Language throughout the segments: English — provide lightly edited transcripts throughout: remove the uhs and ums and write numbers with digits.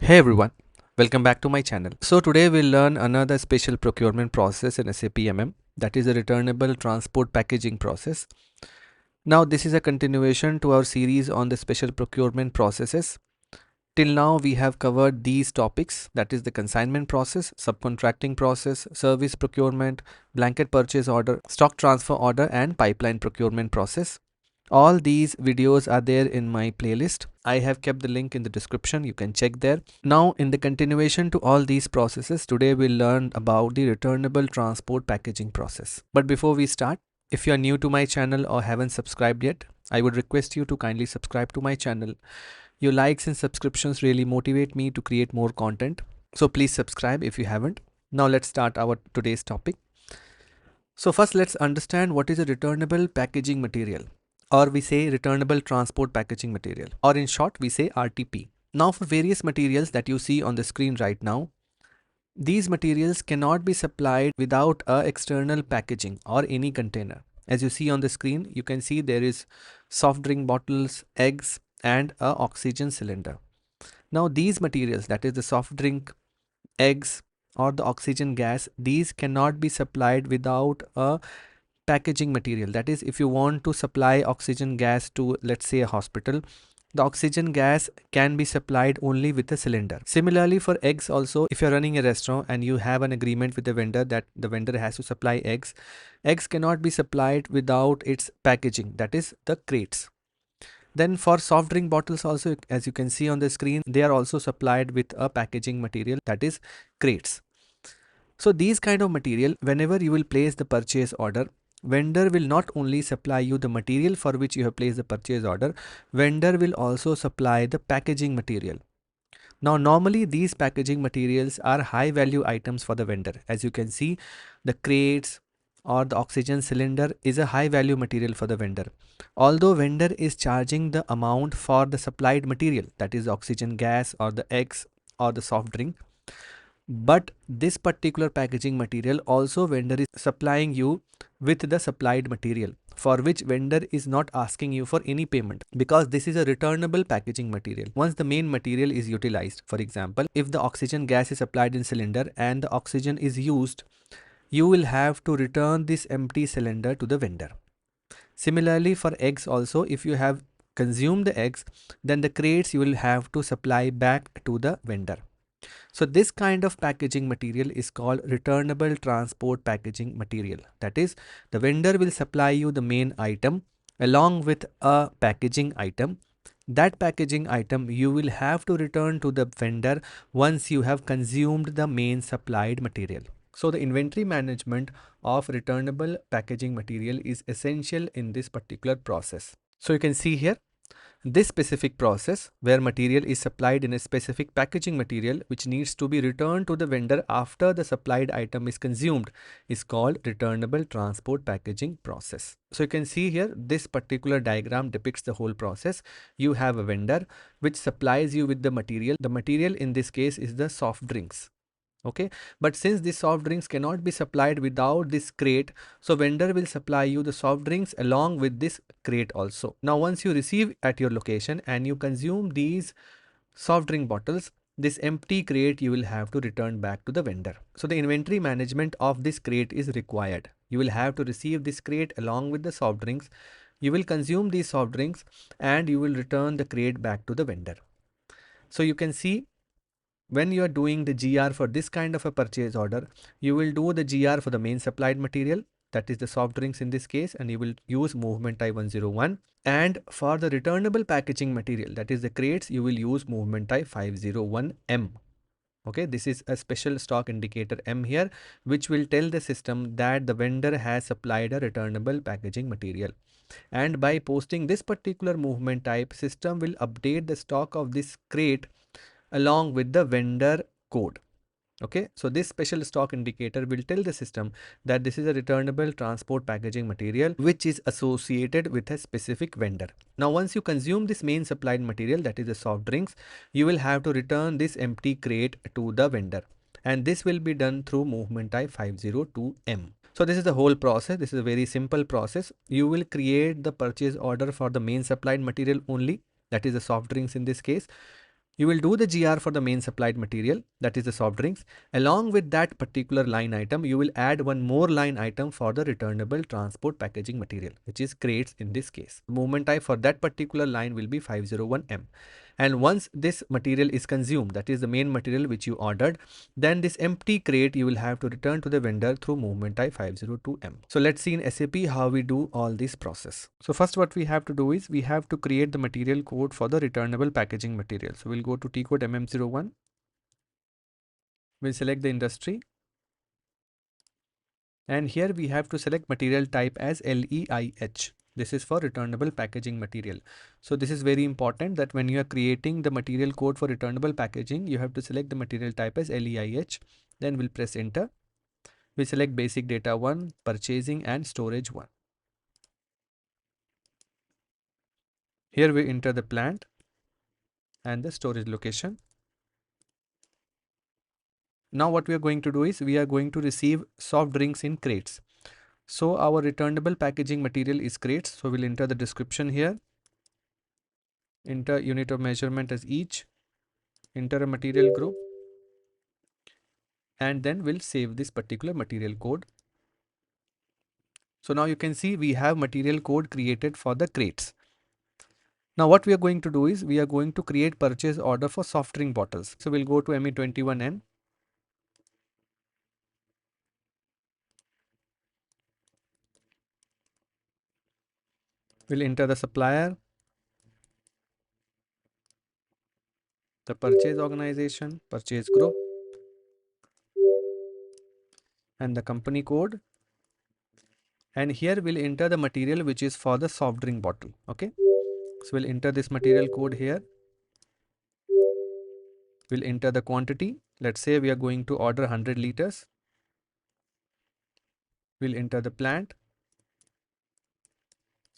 Hey everyone, welcome back to my channel. So today we'll learn another special procurement process in SAP MM, that is a returnable transport packaging process. Now this is a continuation to our series on the special procurement processes. Till now we have covered these topics, that is the consignment process, subcontracting process, service procurement, blanket purchase order, stock transfer order and pipeline procurement process. All these videos are there in my playlist. I have kept the link in the description. You can check there. Now, in the continuation to all these processes, today we'll learn about the returnable transport packaging process. But before we start, if you are new to my channel or haven't subscribed yet, I would request you to kindly subscribe to my channel. Your likes and subscriptions really motivate me to create more content. So please subscribe if you haven't. Now let's start our today's topic. So first let's understand what is a returnable packaging material, or we say returnable transport packaging material, or in short we say RTP. Now for various materials that you see on the screen right now, these materials cannot be supplied without a external packaging or any container. As you see on the screen, you can see there is soft drink bottles, eggs and a oxygen cylinder. Now these materials, that is the soft drink, eggs or the oxygen gas, these cannot be supplied without a packaging material. That is, if you want to supply oxygen gas to, let's say, a hospital, the oxygen gas can be supplied only with a cylinder. Similarly for eggs also, if you're running a restaurant and you have an agreement with the vendor that the vendor has to supply eggs, eggs cannot be supplied without its packaging, that is the crates. Then for soft drink bottles also, as you can see on the screen, they are also supplied with a packaging material, that is crates. So these kind of material, whenever you will place the purchase order, vendor will not only supply you the material for which you have placed the purchase order, vendor will also supply the packaging material. Now normally these packaging materials are high value items for the vendor. As you can see, the crates or the oxygen cylinder is a high value material for the vendor. Although vendor is charging the amount for the supplied material, that is oxygen gas or the eggs or the soft drink, but this particular packaging material also vendor is supplying you with the supplied material, for which vendor is not asking you for any payment, because this is a returnable packaging material. Once the main material is utilized, for example, if the oxygen gas is applied in cylinder and the oxygen is used, you will have to return this empty cylinder to the vendor. Similarly for eggs also, if you have consumed the eggs, then the crates you will have to supply back to the vendor. So this kind of packaging material is called returnable transport packaging material. That is, the vendor will supply you the main item along with a packaging item. That packaging item you will have to return to the vendor once you have consumed the main supplied material. So the inventory management of returnable packaging material is essential in this particular process. So you can see here, this specific process, where material is supplied in a specific packaging material which needs to be returned to the vendor after the supplied item is consumed, is called returnable transport packaging process. So you can see here, this particular diagram depicts the whole process. You have a vendor which supplies you with the material. The material in this case is the soft drinks. Okay, but since these soft drinks cannot be supplied without this crate, so vendor will supply you the soft drinks along with this crate also. Now once you receive at your location and you consume these soft drink bottles, this empty crate you will have to return back to the vendor. So the inventory management of this crate is required. You will have to receive this crate along with the soft drinks. You will consume these soft drinks and you will return the crate back to the vendor. So you can see, when you are doing the GR for this kind of a purchase order, you will do the GR for the main supplied material, that is the soft drinks in this case, and you will use movement type 101. And for the returnable packaging material, that is the crates, you will use movement type 501M. Okay, this is a special stock indicator M here, which will tell the system that the vendor has supplied a returnable packaging material. And by posting this particular movement type, system will update the stock of this crate along with the vendor code. Okay, so this special stock indicator will tell the system that this is a returnable transport packaging material which is associated with a specific vendor. Now once you consume this main supplied material, that is the soft drinks, you will have to return this empty crate to the vendor, and this will be done through movement type 502M. So this is the whole process. This is a very simple process. You will create the purchase order for the main supplied material only, that is the soft drinks in this case. You will do the GR for the main supplied material, that is the soft drinks. Along with that particular line item, you will add one more line item for the returnable transport packaging material, which is crates in this case. The movement type for that particular line will be 501M. And once this material is consumed, that is the main material which you ordered, then this empty crate you will have to return to the vendor through movement type 502M. So let's see in SAP how we do all this process. So first what we have to do is we have to create the material code for the returnable packaging material. So we'll go to T code MM01. We'll select the industry. And here we have to select material type as LEIH. This is for returnable packaging material. So this is very important that when you are creating the material code for returnable packaging, you have to select the material type as LEIH. Then we'll press enter. We select basic data 1, purchasing and storage 1. Here we enter the plant and the storage location. Now what we are going to do is we are going to receive soft drinks in crates. So our returnable packaging material is crates. So we'll enter the description here. Enter unit of measurement as each. Enter a material group. And then we'll save this particular material code. So now you can see we have material code created for the crates. Now what we are going to do is we are going to create purchase order for soft drink bottles. So we'll go to ME21N. We'll enter the supplier, the purchase organization, purchase group, and the company code. And here we'll enter the material which is for the soft drink bottle. Okay. So we'll enter this material code here. We'll enter the quantity. Let's say we are going to order 100 liters. We'll enter the plant.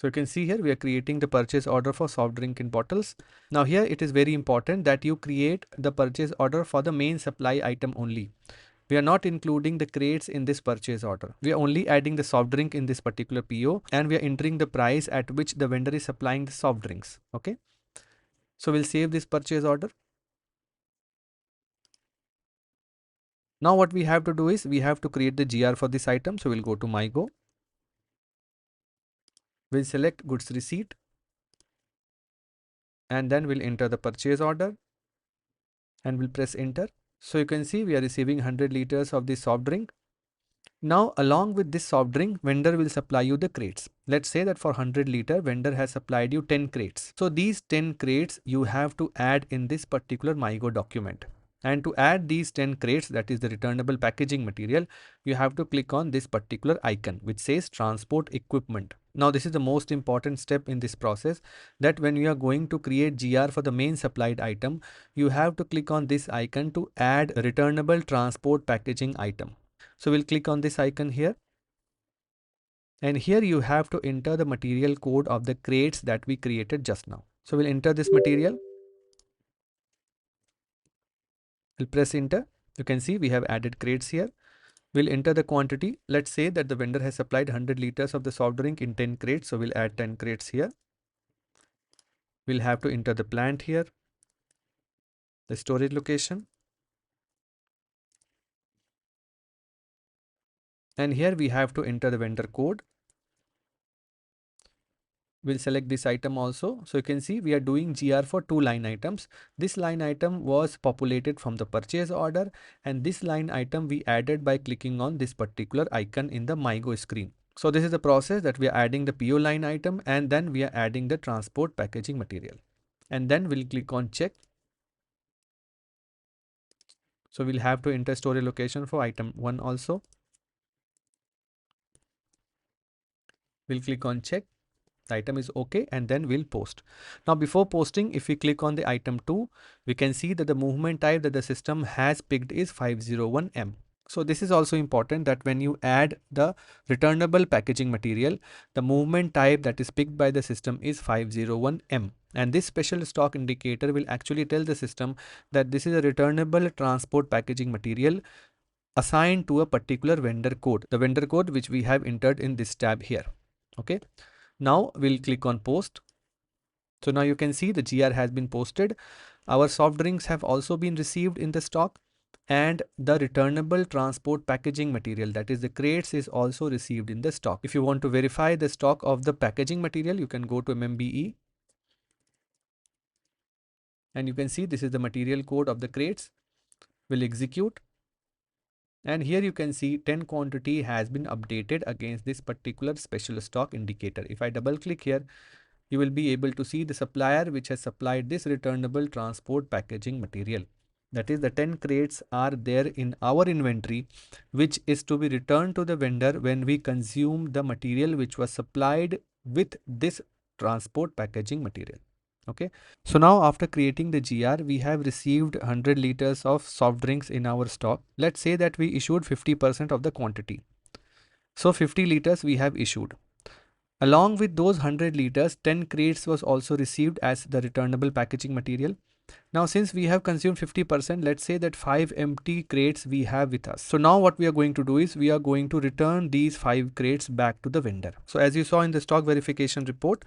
So you can see here we are creating the purchase order for soft drink in bottles. Now here it is very important that you create the purchase order for the main supply item only. We are not including the crates in this purchase order. We are only adding the soft drink in this particular PO, and we are entering the price at which the vendor is supplying the soft drinks. Okay. So we'll save this purchase order. Now what we have to do is we have to create the GR for this item. So we'll go to MyGo. We'll select goods receipt. And then we'll enter the purchase order. And we'll press enter. So you can see we are receiving 100 liters of this soft drink. Now along with this soft drink, vendor will supply you the crates. Let's say that for 100 liter, vendor has supplied you 10 crates. So these 10 crates you have to add in this particular MyGo document. And to add these 10 crates, that is the returnable packaging material, you have to click on this particular icon which says transport equipment. Now this is the most important step in this process, that when you are going to create GR for the main supplied item, you have to click on this icon to add a returnable transport packaging item. So we'll click on this icon here. And here you have to enter the material code of the crates that we created just now. So we'll enter this material. We'll press enter. You can see we have added crates here. We'll enter the quantity. Let's say that the vendor has supplied 100 liters of the soft drink in 10 crates. So we'll add 10 crates here. We'll have to enter the plant here, the storage location. And here we have to enter the vendor code. We'll select this item also. So you can see we are doing GR for two line items. This line item was populated from the purchase order, and this line item we added by clicking on this particular icon in the MyGo screen. So this is the process that we are adding the PO line item, and then we are adding the transport packaging material. And then we'll click on check. So we'll have to enter storage location for item 1 also. We'll click on check. The item is okay, and then we'll post. Now before posting, if we click on the item 2, we can see that the movement type that the system has picked is 501M. So this is also important, that when you add the returnable packaging material, the movement type that is picked by the system is 501M. And this special stock indicator will actually tell the system that this is a returnable transport packaging material assigned to a particular vendor code, the vendor code which we have entered in this tab here. Okay. Now we'll click on post. So now you can see the GR has been posted. Our soft drinks have also been received in the stock, and the returnable transport packaging material, that is the crates, is also received in the stock. If you want to verify the stock of the packaging material, you can go to MMBE and you can see this is the material code of the crates. We'll execute, and here you can see 10 quantity has been updated against this particular special stock indicator. If I double click here, you will be able to see the supplier which has supplied this returnable transport packaging material. That is, the 10 crates are there in our inventory, which is to be returned to the vendor when we consume the material which was supplied with this transport packaging material. Okay. So now after creating the GR, we have received 100 liters of soft drinks in our stock. Let's say that we issued 50% of the quantity. So 50 liters we have issued. Along with those 100 liters, 10 crates was also received as the returnable packaging material. Now, since we have consumed 50%, let's say that 5 empty crates we have with us. So now what we are going to do is we are going to return these 5 crates back to the vendor. So as you saw in the stock verification report,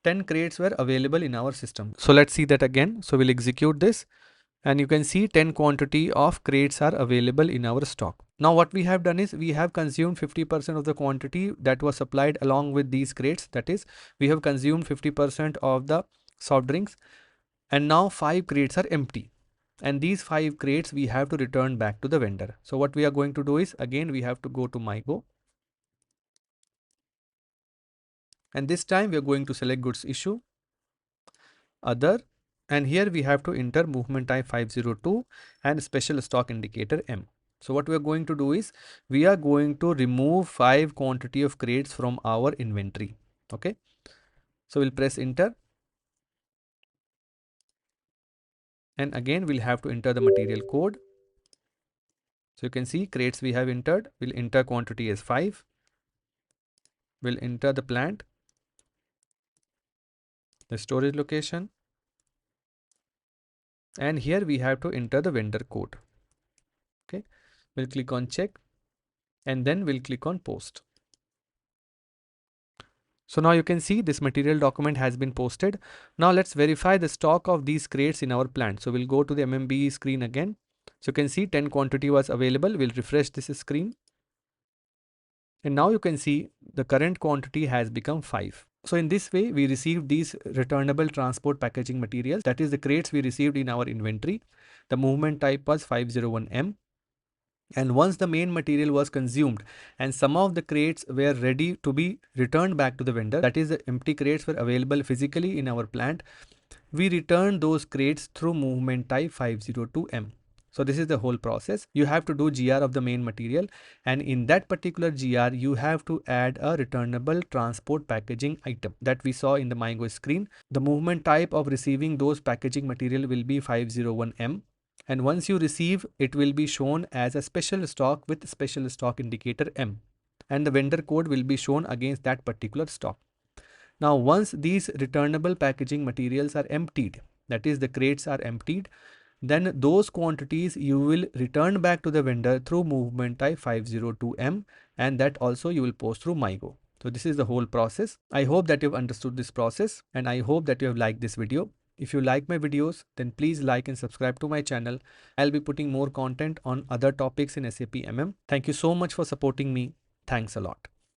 10 crates were available in our system. So let's see that again. So we'll execute this, and you can see 10 quantity of crates are available in our stock. Now what we have done is we have consumed 50% of the quantity that was supplied along with these crates. That is, we have consumed 50% of the soft drinks, and now 5 crates are empty, and these 5 crates we have to return back to the vendor. So what we are going to do is, again we have to go to MyGo, and this time we are going to select goods issue, other, and here we have to enter movement type 502 and special stock indicator M. So what we are going to do is we are going to remove 5 quantity of crates from our inventory. Okay. So we'll press enter, and again we'll have to enter the material code. So you can see crates we have entered. We'll enter quantity as 5. We'll enter the plant, the storage location, and here we have to enter the vendor code. Okay. We'll click on check, and then we'll click on post. So now you can see this material document has been posted. Now let's verify the stock of these crates in our plant. So we'll go to the MMBE screen again. So you can see 10 quantity was available. We'll refresh this screen. And now you can see the current quantity has become 5. So in this way, we received these returnable transport packaging materials. That is the crates we received in our inventory. The movement type was 501M. And once the main material was consumed and some of the crates were ready to be returned back to the vendor, that is the empty crates were available physically in our plant, we returned those crates through movement type 502M. So this is the whole process. You have to do GR of the main material, and in that particular GR you have to add a returnable transport packaging item that we saw in the MyGo screen. The movement type of receiving those packaging material will be 501M. And once you receive, it will be shown as a special stock with special stock indicator M, and the vendor code will be shown against that particular stock. Now once these returnable packaging materials are emptied, that is the crates are emptied, then those quantities you will return back to the vendor through movement type 502M, and that also you will post through MyGo. So this is the whole process. I hope that you've understood this process, and I hope that you have liked this video. If you like my videos, then please like and subscribe to my channel. I'll be putting more content on other topics in SAP MM. Thank you so much for supporting me. Thanks a lot.